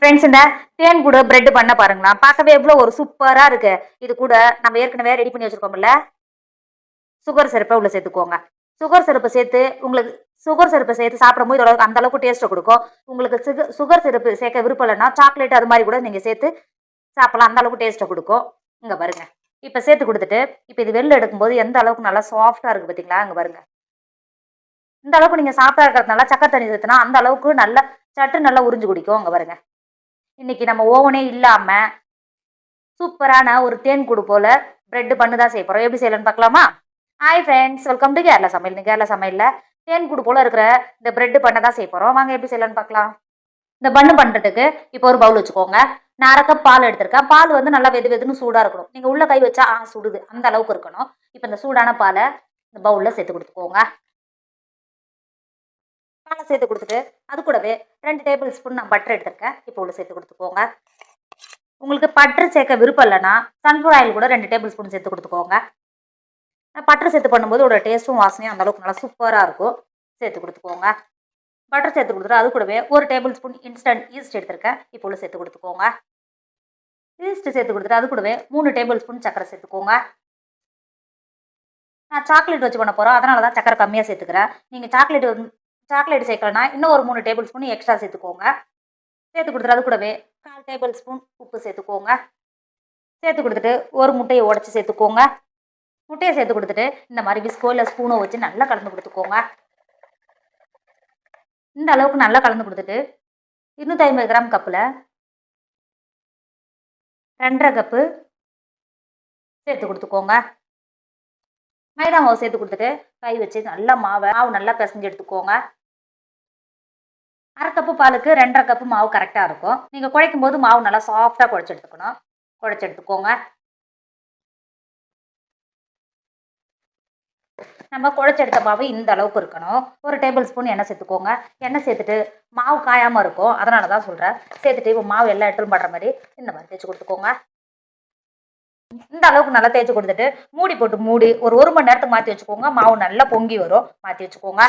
Friends இந்த தேன் கூட bread பண்ண பாருங்களா, பார்க்கவே எவ்வளோ ஒரு சூப்பரா இருக்கு. இது கூட நம்ம ஏற்கனவே ரெடி பண்ணி வச்சிருக்கோம்ல, சுகர் சிரப்பை உள்ள சேர்த்துக்கோங்க. சுகர் சிரப்பு சேர்த்து உங்களுக்கு சுகர் சிரப்பு சேர்த்து சாப்பிடும்போது இதோட அந்த அளவுக்கு டேஸ்ட்டை கொடுக்கும். உங்களுக்கு சுகர் சிரப்பு சேர்க்க விருப்பம் இல்லைன்னா சாக்லேட் அது மாதிரி கூட நீங்க சேர்த்து சாப்பிடலாம். அந்த அளவுக்கு டேஸ்ட்டை கொடுக்கும். இங்க பாருங்க. இப்ப சேர்த்து கொடுத்துட்டு இப்ப இது வெளில எடுக்கும்போது எந்த அளவுக்கு நல்லா சாஃப்டா இருக்கு பாத்தீங்களா? இங்க பாருங்க. இந்த அளவுக்கு நீங்க சாப்பிட்டா இருக்கிறதுனால சக்கரை தண்ணி சேர்த்துனா அந்த அளவுக்கு நல்லா சட்டு நல்லா உறிஞ்சு குடிக்கும். இங்க பாருங்க. இன்னைக்கு நம்ம ஓவனே இல்லாம சூப்பரான ஒரு தேன் கூடு போல பிரெட் பண்ணு தான் செய்ய போறோம். எப்படி செய்யலாம்னு பார்க்கலாமா? Hi friends, welcome to Kerala சமையல். இந்த கேரளா சமையல்ல தேன் கூடு போல இருக்கிற இந்த பிரெட் பண்ண தான் செய்ய போறோம். வாங்க எப்படி செய்யலாம்னு பார்க்கலாம். இந்த பண்ணு பண்றதுக்கு இப்போ ஒரு பவுல் வச்சுக்கோங்க. நான் அரை கப் பால் எடுத்திருக்கேன். பால் வந்து நல்லா வெது வெதுன்னு சூடா இருக்கணும். நீங்க உள்ள கை வச்சா சுடுது அந்த அளவுக்கு இருக்கணும். இப்போ இந்த சூடான பாலை இந்த பவுல்ல சேர்த்து கொடுத்துக்கோங்க. பாலை சேர்த்து கொடுத்துட்டு அது கூடவே 2 டேபிள் ஸ்பூன் நான் பட்டர் எடுத்திருக்கேன். இப்போ உள்ள சேர்த்து கொடுத்துக்கோங்க. உங்களுக்கு பட்டர் சேர்க்க விருப்பம் இல்லைன்னா சன்ஃப்ளவர் ஆயில் கூட 2 டேபிள் ஸ்பூன் சேர்த்து கொடுத்துக்கோங்க. பட்டர் சேர்த்து பண்ணும்போது ஒரு டேஸ்ட்டும் வாசனையும் அந்த அளவுக்கு நல்லா சூப்பராக இருக்கும். சேர்த்து கொடுத்துக்கோங்க. பட்டர் சேர்த்து கொடுத்துட்டு அது கூடவே 1 டேபிள் ஸ்பூன் இன்ஸ்டன்ட் ஈஸ்ட் எடுத்திருக்கேன். இப்போ உள்ள சேர்த்து கொடுத்துக்கோங்க. ஈஸ்ட் சேர்த்து கொடுத்துட்டு அது கூடவே 3 டேபிள் ஸ்பூன் சக்கரை சேர்த்துக்கோங்க. நான் சாக்லேட் வச்சு பண்ண போகிறோம், அதனால தான் சக்கரை கம்மியாக சேர்த்துக்கிறேன். நீங்கள் சாக்லேட் சேர்க்கலன்னா இன்னும் ஒரு 3 டேபிள் ஸ்பூன் எக்ஸ்ட்ரா சேர்த்துக்கோங்க. சேர்த்து கொடுத்துட்டு அது கூடவே 4 டேபிள் ஸ்பூன் உப்பு சேர்த்துக்கோங்க. சேர்த்து கொடுத்துட்டு ஒரு முட்டையை உடச்சி சேர்த்துக்கோங்க. முட்டையை சேர்த்து கொடுத்துட்டு இந்த மாதிரி விஸ்கோ இல்லை ஸ்பூனோ வச்சு நல்லா கலந்து கொடுத்துக்கோங்க. இந்த அளவுக்கு நல்லா கலந்து கொடுத்துட்டு 250 கிராம் கப்பில் 2½ கப்பு சேர்த்து கொடுத்துக்கோங்க. மைதா மாவு சேர்த்து கொடுத்துட்டு கை வச்சு நல்லா மாவு நல்லா பிசைஞ்சு எடுத்துக்கோங்க. அரை கப்பு பாலுக்கு 2½ கப்பு மாவு கரெக்டாக இருக்கும். நீங்கள் குழைக்கும் போது மாவு நல்லா சாஃப்டாக குழைச்சி எடுத்துக்கணும். குழைச்சி எடுத்துக்கோங்க. நம்ம குழைச்சி எடுத்த மாவு இந்த அளவுக்கு இருக்கணும். 1 டேபிள் ஸ்பூன் எண்ணெய் சேர்த்துக்கோங்க. எண்ணெய் சேர்த்துட்டு மாவு காயாமல் இருக்கும், அதனால தான் சொல்கிறேன். சேர்த்துட்டு இப்போ மாவு எல்லா இடத்துலும் படுற மாதிரி இந்த மாதிரி தேய்ச்சி கொடுத்துக்கோங்க. இந்த அளவுக்கு நல்லா தேய்ச்சி கொடுத்துட்டு மூடி போட்டு மூடி ஒரு 1 மணி நேரத்துக்கு மாற்றி வச்சுக்கோங்க. மாவு நல்லா பொங்கி வரும். மாற்றி வச்சுக்கோங்க.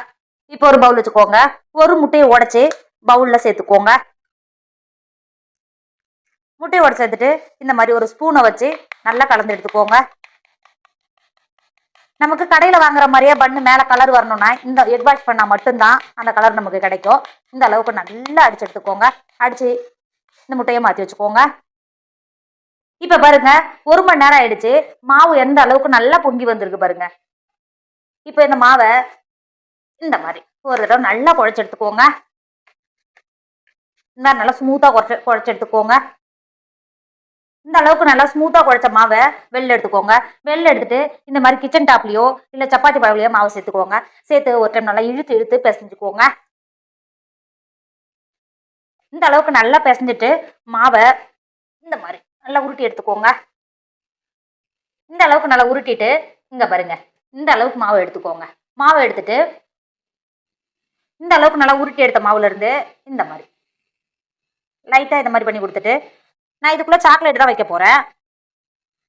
இப்போ ஒரு பவுல் வச்சுக்கோங்க. ஒரு முட்டையை உடைச்சி பவுலில் சேர்த்துக்கோங்க. முட்டையை உடச்சி சேர்த்துட்டு இந்த மாதிரி ஒரு ஸ்பூனை வச்சு நல்லா கலந்து எடுத்துக்கோங்க. நமக்கு கடையில் வாங்குற மாதிரியே பண்ணு மேலே கலர் வரணும்னா இந்த எக் வாஷ் பண்ணால் மட்டும்தான் அந்த கலர் நமக்கு கிடைக்கும். இந்த அளவுக்கு நல்லா அடிச்சு எடுத்துக்கோங்க. அடித்து இந்த முட்டையை மாற்றி வச்சுக்கோங்க. இப்போ பாருங்க, 1 மணி நேரம் ஆயிடுச்சு. மாவு எந்த அளவுக்கு நல்லா பொங்கி வந்திருக்கு பாருங்க. இப்போ இந்த மாவை இந்த மாதிரி ஒரு தடவை நல்லா குழைச்சி எடுத்துக்கோங்க. இந்த மாதிரி நல்லா ஸ்மூத்தாக குழைச்சி எடுத்துக்கோங்க. இந்த அளவுக்கு நல்லா ஸ்மூத்தாக குழைச்ச மாவை வெளில எடுத்துக்கோங்க. வெளில எடுத்துட்டு இந்த மாதிரி கிச்சன் டாப்லையோ இல்லை சப்பாத்தி பழவிலையோ மாவு சேர்த்துக்கோங்க. சேர்த்து ஒரு டைம் நல்லா இழுத்து இழுத்து பிசைஞ்சுக்கோங்க. இந்த அளவுக்கு நல்லா பிசைஞ்சிட்டு மாவை இந்த மாதிரி நல்லா உருட்டி எடுத்துக்கோங்க. இந்த அளவுக்கு நல்லா உருட்டிட்டு இங்க பாருங்க, இந்த அளவுக்கு மாவு எடுத்துக்கோங்க. மாவை எடுத்துட்டு இந்த அளவுக்கு நல்லா உருட்டி எடுத்த மாவுல இருந்து இந்த மாதிரி லைட்டா இந்த மாதிரி பண்ணி கொடுத்துட்டு நான் இதுக்குள்ள சாக்லேட் தான் வைக்க போறேன்.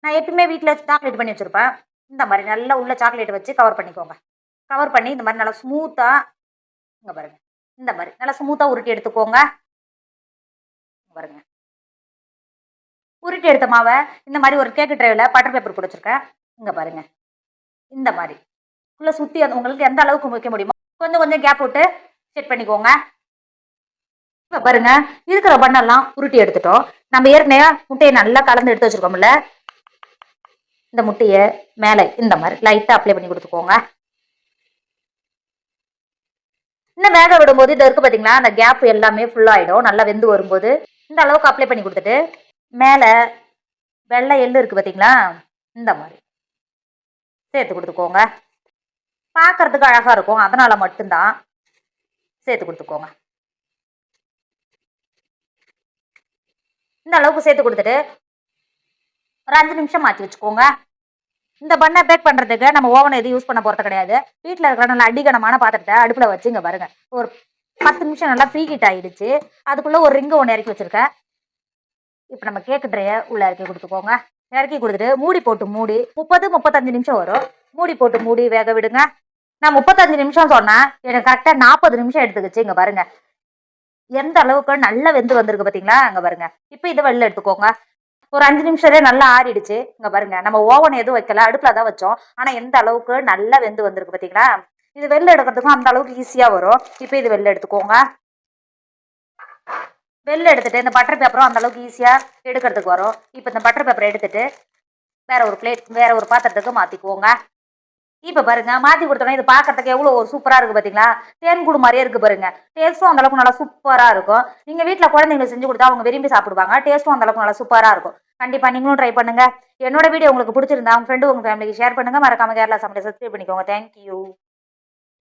நான் எப்பவுமே வீட்டில் சாக்லேட் பண்ணி வச்சிருப்பேன். இந்த மாதிரி நல்லா உள்ள சாக்லேட் வச்சு கவர் பண்ணிக்கோங்க. கவர் பண்ணி இந்த மாதிரி நல்லா ஸ்மூத்தா இங்க பாருங்க, இந்த மாதிரி நல்லா ஸ்மூத்தா உருட்டி எடுத்துக்கோங்க. பாருங்க, உருட்டி எடுத்த மாவை இந்த மாதிரி ஒரு கேக்கு ட்ரேவில் பட்டர் பேப்பர் போட்டு வச்சிருக்கேன். இங்க பாருங்க, இந்த மாதிரி உள்ள சுத்தி உங்களுக்கு எந்த அளவுக்கு வைக்க முடியுமோ கொஞ்சம் கொஞ்சம் கேப் விட்டு செட் பண்ணிக்கோங்க. இப்போ பாருங்க, இருக்கிற பண்ணெல்லாம் உருட்டி எடுத்துட்டோம். நம்ம ஏற்கனவே முட்டையை நல்லா கலந்து எடுத்து வச்சிருக்கோம்ல, இந்த முட்டையை மேலே இந்த மாதிரி லைட்டாக அப்ளை பண்ணி கொடுத்துக்கோங்க. இன்னும் வேக விடும்போது இது இருக்கு பார்த்தீங்களா, அந்த கேப் எல்லாமே ஃபுல்லாகிடும். நல்லா வெந்து வரும்போது இந்த அளவுக்கு அப்ளை பண்ணி கொடுத்துட்டு மேலே வெள்ளை எள்ளு இருக்கு பார்த்தீங்களா, இந்த மாதிரி சேர்த்து கொடுத்துக்கோங்க. பார்க்கறதுக்கு அழகாக இருக்கும், அதனால மட்டும்தான் சேர்த்து கொடுத்துக்கோங்க. இந்த அளவுக்கு சேர்த்து கொடுத்துட்டு ஒரு 5 நிமிஷம் மாற்றி வச்சுக்கோங்க. இந்த பண்ணை பேக் பண்ணுறதுக்கு நம்ம ஓவனை எதுவும் யூஸ் பண்ண போகிறது கிடையாது. வீட்டில் இருக்கிற நல்ல அடிகனமான பாத்திரத்தை அடுப்பில் வச்சு இங்கே பாருங்க, ஒரு 10 நிமிஷம் நல்லா ப்ரீ ஹீட் ஆகிடுச்சு. அதுக்குள்ளே ஒரு ரிங்கு ஒன்று இறக்கி வச்சுருக்கேன். இப்போ நம்ம கேக்கு ட்ரையை உள்ளே இறக்கி கொடுத்துக்கோங்க. இறக்கி கொடுத்துட்டு மூடி போட்டு மூடி 30-35 நிமிஷம் வரும். மூடி போட்டு மூடி வேக விடுங்க. நான் 35 நிமிஷம் சொன்னேன், எனக்கு கரெக்டாக 40 நிமிஷம் எடுத்துக்கிச்சு. இங்கே பாருங்க, எந்த அளவுக்கு நல்லா வெந்து வந்திருக்கு பாத்தீங்களா? அங்க பாருங்க. இப்ப இத வெளில எடுத்துக்கோங்க. ஒரு 5 நிமிஷத்துலயே நல்லா ஆறிடுச்சு. இங்க பாருங்க. நம்ம ஓவன் எதுவும் வைக்கல. அடுப்புல தான் வச்சோம். ஆனா எந்த அளவுக்கு நல்லா வெந்து வந்திருக்கு பாத்தீங்களா? இது வெளில எடுக்கிறதுக்கும் அந்த அளவுக்கு ஈஸியா வரும். இப்ப இது வெளில எடுத்துக்கோங்க. வெளில எடுத்துட்டு இந்த பட்டர் பேப்பரும் அந்த அளவுக்கு ஈஸியா எடுக்கிறதுக்கு வரும். இப்ப இந்த பட்டர் பேப்பரை எடுத்துட்டு வேற ஒரு பாத்திரத்துக்கு மாத்திக்குவோங்க. இப்ப பாருங்க மாத்தி கொடுத்தோன்னே இது பாக்கிறதுக்கு எவ்வளவு ஒரு சூப்பரா இருக்கு பாத்தீங்களா? தேன் கூடு மாதிரியே இருக்கு பாருங்க. டேஸ்ட்டும் அந்த அளவுக்கு நல்லா சூப்பரா இருக்கும். நீங்க வீட்ல குழந்தைங்களுக்கு செஞ்சு கொடுத்தா அவங்க விரும்பி சாப்பிடுவாங்க. டேஸ்ட்டும் அந்த அளவுக்கு நல்லா சூப்பரா இருக்கும். கண்டிப்பா நீங்களும் ட்ரை பண்ணுங்க. என்னோட வீடியோ உங்களுக்கு பிடிச்சிருந்தா உங்க ஃப்ரெண்டு உங்க ஃபேமிலிக்கு ஷேர் பண்ணுங்க. மறக்காம கேரளா சமையலை சப்ஸ்கிரைப் பண்ணிக்கோங்க. தேங்க்யூ.